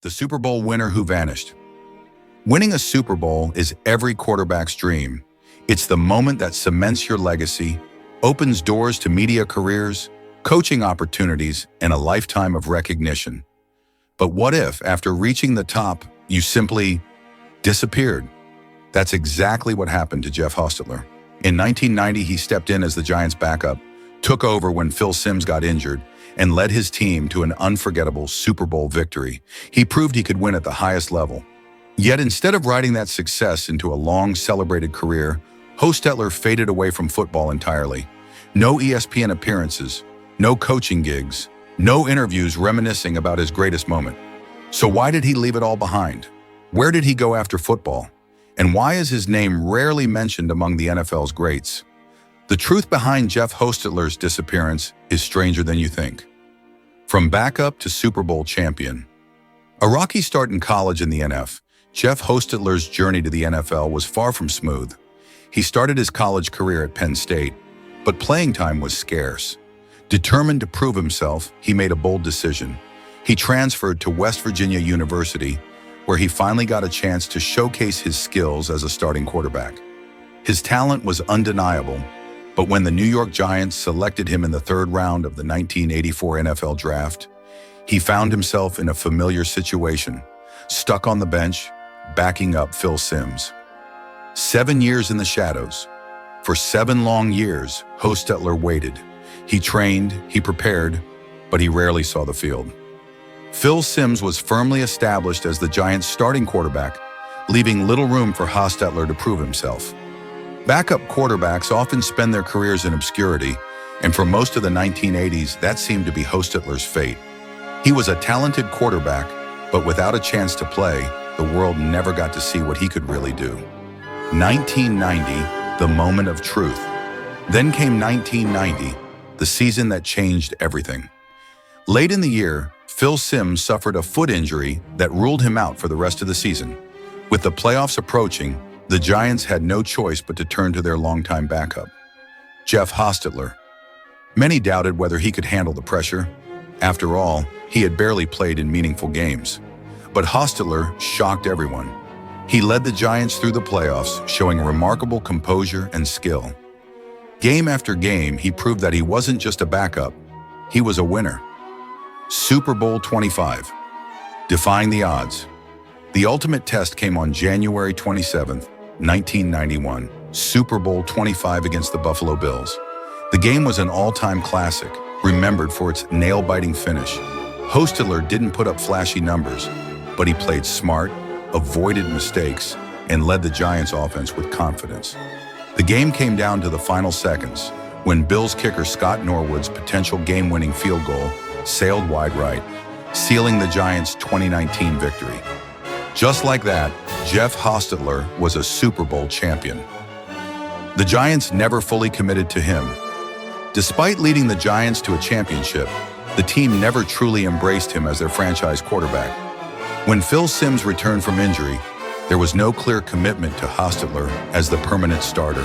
The Super Bowl winner who vanished. Winning a Super Bowl is every quarterback's dream. It's the moment that cements your legacy, opens doors to media careers, coaching opportunities, and a lifetime of recognition. But what if, after reaching the top, you simply disappeared? That's exactly what happened to Jeff Hostetler. In 1990, he stepped in as the Giants' backup, took over when Phil Simms got injured, and led his team to an unforgettable Super Bowl victory. He proved he could win at the highest level. Yet instead of riding that success into a long, celebrated career, Hostetler faded away from football entirely. No ESPN appearances, no coaching gigs, no interviews reminiscing about his greatest moment. So why did he leave it all behind? Where did he go after football? And why is his name rarely mentioned among the NFL's greats? The truth behind Jeff Hostetler's disappearance is stranger than you think. From backup to Super Bowl champion. A rocky start in college in the NF, Jeff Hostetler's journey to the NFL was far from smooth. He started his college career at Penn State, but playing time was scarce. Determined to prove himself, he made a bold decision. He transferred to West Virginia University, where he finally got a chance to showcase his skills as a starting quarterback. His talent was undeniable, but when the New York Giants selected him in the third round of the 1984 NFL Draft, he found himself in a familiar situation, stuck on the bench, backing up Phil Simms. 7 years in the shadows. For 7 long years, Hostetler waited. He trained, he prepared, but he rarely saw the field. Phil Simms was firmly established as the Giants' starting quarterback, leaving little room for Hostetler to prove himself. Backup quarterbacks often spend their careers in obscurity, and for most of the 1980s, that seemed to be Hostetler's fate. He was a talented quarterback, but without a chance to play, the world never got to see what he could really do. 1990, the moment of truth. Then came 1990, the season that changed everything. Late in the year, Phil Simms suffered a foot injury that ruled him out for the rest of the season. With the playoffs approaching, the Giants had no choice but to turn to their longtime backup, Jeff Hostetler. Many doubted whether he could handle the pressure. After all, he had barely played in meaningful games. But Hostetler shocked everyone. He led the Giants through the playoffs, showing remarkable composure and skill. Game after game, he proved that he wasn't just a backup, he was a winner. Super Bowl 25. Defying the odds. The ultimate test came on January 27, 1991, Super Bowl 25 against the Buffalo Bills. The game was an all-time classic, remembered for its nail-biting finish. Hostetler didn't put up flashy numbers, but he played smart, avoided mistakes, and led the Giants' offense with confidence. The game came down to the final seconds, when Bills kicker Scott Norwood's potential game-winning field goal sailed wide right, sealing the Giants' 2019 victory. Just like that, Jeff Hostetler was a Super Bowl champion. The Giants never fully committed to him. Despite leading the Giants to a championship, the team never truly embraced him as their franchise quarterback. When Phil Simms returned from injury, there was no clear commitment to Hostetler as the permanent starter.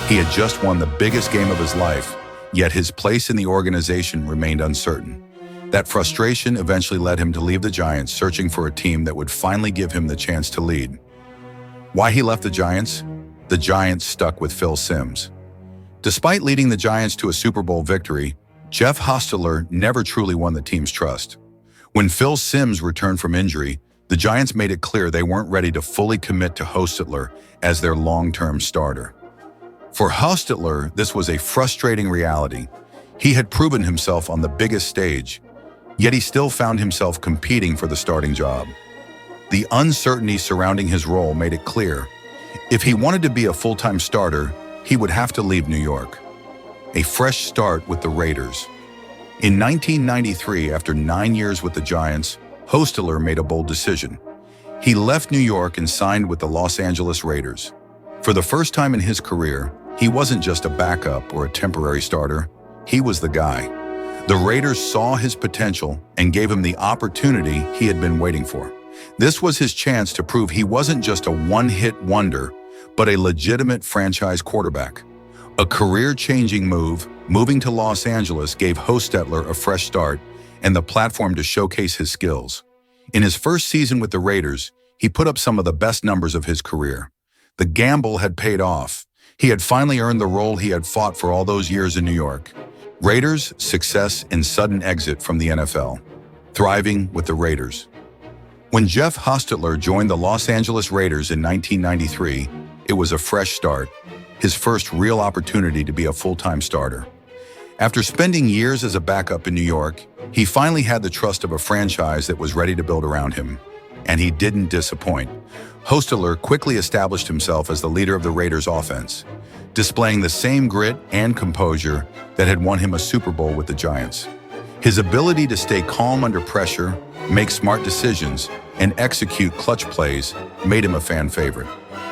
He had just won the biggest game of his life, yet his place in the organization remained uncertain. That frustration eventually led him to leave the Giants, searching for a team that would finally give him the chance to lead. Why he left the Giants? The Giants stuck with Phil Simms. Despite leading the Giants to a Super Bowl victory, Jeff Hostetler never truly won the team's trust. When Phil Simms returned from injury, the Giants made it clear they weren't ready to fully commit to Hostetler as their long-term starter. For Hostetler, this was a frustrating reality. He had proven himself on the biggest stage, yet he still found himself competing for the starting job. The uncertainty surrounding his role made it clear, if he wanted to be a full-time starter, he would have to leave New York. A fresh start with the Raiders. In 1993, after 9 years with the Giants, Hostetler made a bold decision. He left New York and signed with the Los Angeles Raiders. For the first time in his career, he wasn't just a backup or a temporary starter, he was the guy. The Raiders saw his potential and gave him the opportunity he had been waiting for. This was his chance to prove he wasn't just a one-hit wonder, but a legitimate franchise quarterback. A career-changing move, moving to Los Angeles gave Hostetler a fresh start and the platform to showcase his skills. In his first season with the Raiders, he put up some of the best numbers of his career. The gamble had paid off. He had finally earned the role he had fought for all those years in New York. Raiders' success and sudden exit from the NFL. Thriving with the Raiders. When Jeff Hostetler joined the Los Angeles Raiders in 1993, it was a fresh start, his first real opportunity to be a full-time starter. After spending years as a backup in New York, he finally had the trust of a franchise that was ready to build around him. And he didn't disappoint. Hostetler quickly established himself as the leader of the Raiders' offense, displaying the same grit and composure that had won him a Super Bowl with the Giants. His ability to stay calm under pressure, make smart decisions, and execute clutch plays made him a fan favorite.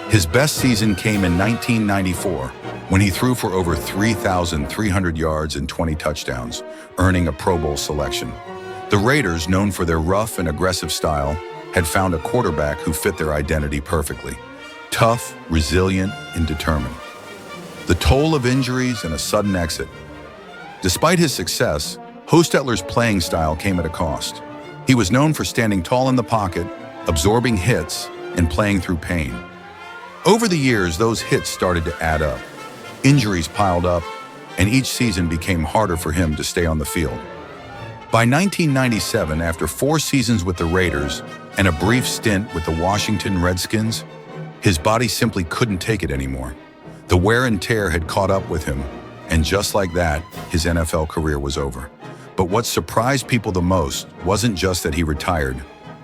His best season came in 1994, when he threw for over 3,300 yards and 20 touchdowns, earning a Pro Bowl selection. The Raiders, known for their rough and aggressive style, had found a quarterback who fit their identity perfectly. Tough, resilient, and determined. The toll of injuries and a sudden exit. Despite his success, Hostetler's playing style came at a cost. He was known for standing tall in the pocket, absorbing hits, and playing through pain. Over the years, those hits started to add up. Injuries piled up, and each season became harder for him to stay on the field. By 1997, after 4 seasons with the Raiders and a brief stint with the Washington Redskins, his body simply couldn't take it anymore. The wear and tear had caught up with him, and just like that, his NFL career was over. But what surprised people the most wasn't just that he retired,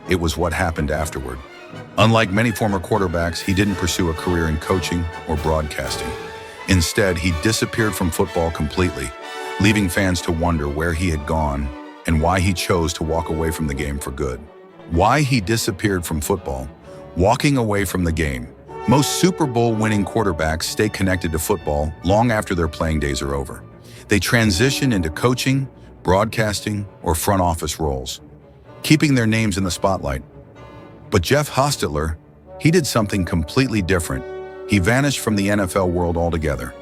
it was what happened afterward. Unlike many former quarterbacks, he didn't pursue a career in coaching or broadcasting. Instead, he disappeared from football completely, leaving fans to wonder where he had gone and why he chose to walk away from the game for good. Why he disappeared from football, walking away from the game. Most Super Bowl winning quarterbacks stay connected to football long after their playing days are over. They transition into coaching, broadcasting, or front office roles, keeping their names in the spotlight. But Jeff Hostetler, he did something completely different. He vanished from the NFL world altogether.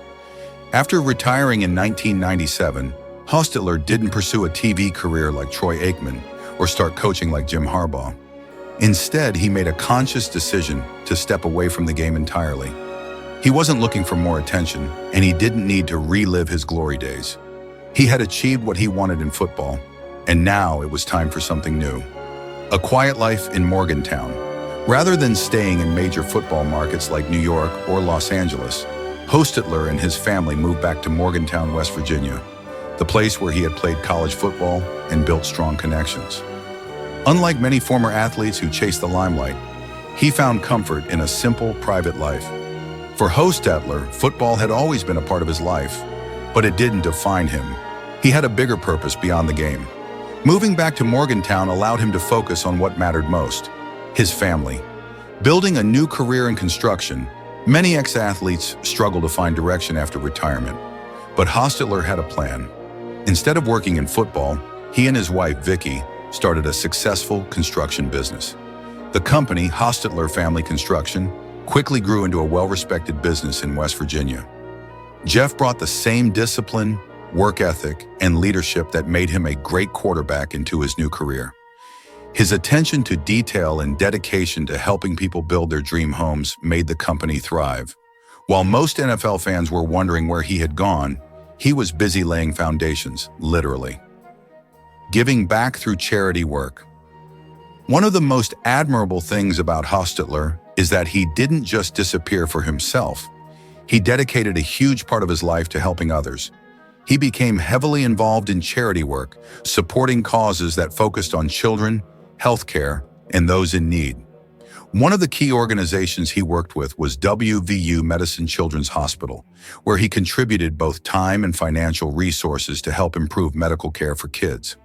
After retiring in 1997, Hostetler didn't pursue a TV career like Troy Aikman or start coaching like Jim Harbaugh. Instead, he made a conscious decision to step away from the game entirely. He wasn't looking for more attention, and he didn't need to relive his glory days. He had achieved what he wanted in football, and now it was time for something new. A quiet life in Morgantown. Rather than staying in major football markets like New York or Los Angeles, Hostetler and his family moved back to Morgantown, West Virginia, the place where he had played college football and built strong connections. Unlike many former athletes who chased the limelight, he found comfort in a simple, private life. For Hostetler, football had always been a part of his life, but it didn't define him. He had a bigger purpose beyond the game. Moving back to Morgantown allowed him to focus on what mattered most, his family. Building a new career in construction, many ex-athletes struggle to find direction after retirement. But Hostetler had a plan. Instead of working in football, he and his wife, Vicky, started a successful construction business. The company, Hostetler Family Construction, quickly grew into a well-respected business in West Virginia. Jeff brought the same discipline, work ethic, and leadership that made him a great quarterback into his new career. His attention to detail and dedication to helping people build their dream homes made the company thrive. While most NFL fans were wondering where he had gone, he was busy laying foundations, literally. Giving back through charity work. One of the most admirable things about Hostetler is that he didn't just disappear for himself. He dedicated a huge part of his life to helping others. He became heavily involved in charity work, supporting causes that focused on children, healthcare, and those in need. One of the key organizations he worked with was WVU Medicine Children's Hospital, where he contributed both time and financial resources to help improve medical care for kids.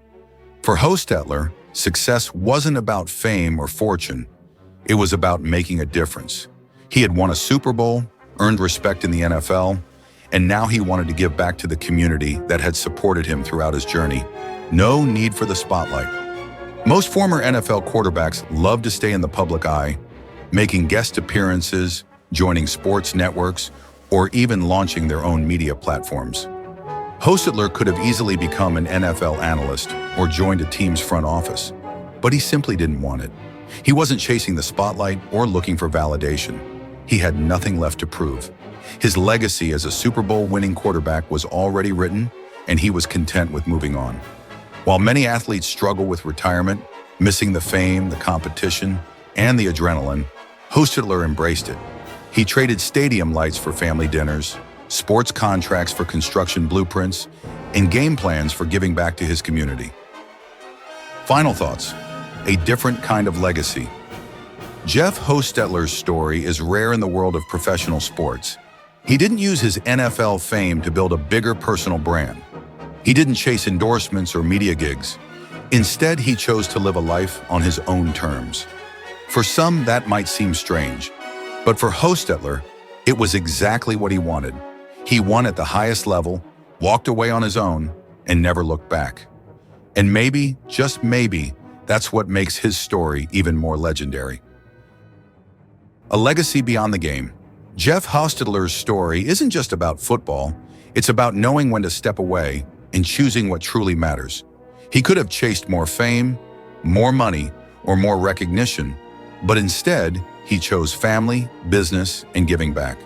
For Hostetler, success wasn't about fame or fortune. It was about making a difference. He had won a Super Bowl, earned respect in the NFL, and now he wanted to give back to the community that had supported him throughout his journey. No need for the spotlight. Most former NFL quarterbacks love to stay in the public eye, making guest appearances, joining sports networks, or even launching their own media platforms. Hostetler could have easily become an NFL analyst or joined a team's front office. but he simply didn't want it. He wasn't chasing the spotlight or looking for validation. He had nothing left to prove. His legacy as a Super Bowl winning quarterback was already written, and he was content with moving on. While many athletes struggle with retirement, missing the fame, the competition, and the adrenaline, Hostetler embraced it. He traded stadium lights for family dinners, sports contracts for construction blueprints, and game plans for giving back to his community. Final thoughts: a different kind of legacy. Jeff Hostetler's story is rare in the world of professional sports. He didn't use his NFL fame to build a bigger personal brand. He didn't chase endorsements or media gigs. Instead, he chose to live a life on his own terms. For some, that might seem strange, but for Hostetler, it was exactly what he wanted. He won at the highest level, walked away on his own, and never looked back. And maybe, just maybe, that's what makes his story even more legendary. A legacy beyond the game. Jeff Hostetler's story isn't just about football, it's about knowing when to step away and choosing what truly matters. He could have chased more fame, more money, or more recognition, but instead, he chose family, business, and giving back.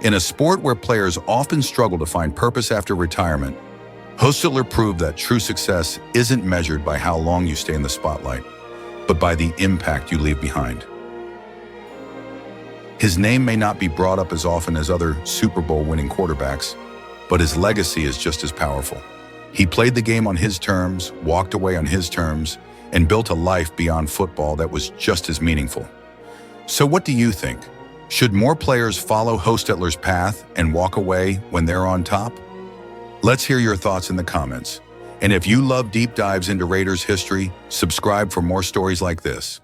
In a sport where players often struggle to find purpose after retirement, Hostetler proved that true success isn't measured by how long you stay in the spotlight, but by the impact you leave behind. His name may not be brought up as often as other Super Bowl winning quarterbacks, but his legacy is just as powerful. He played the game on his terms, walked away on his terms, and built a life beyond football that was just as meaningful. So what do you think? Should more players follow Hostetler's path and walk away when they're on top? Let's hear your thoughts in the comments. And if you love deep dives into Raiders history, subscribe for more stories like this.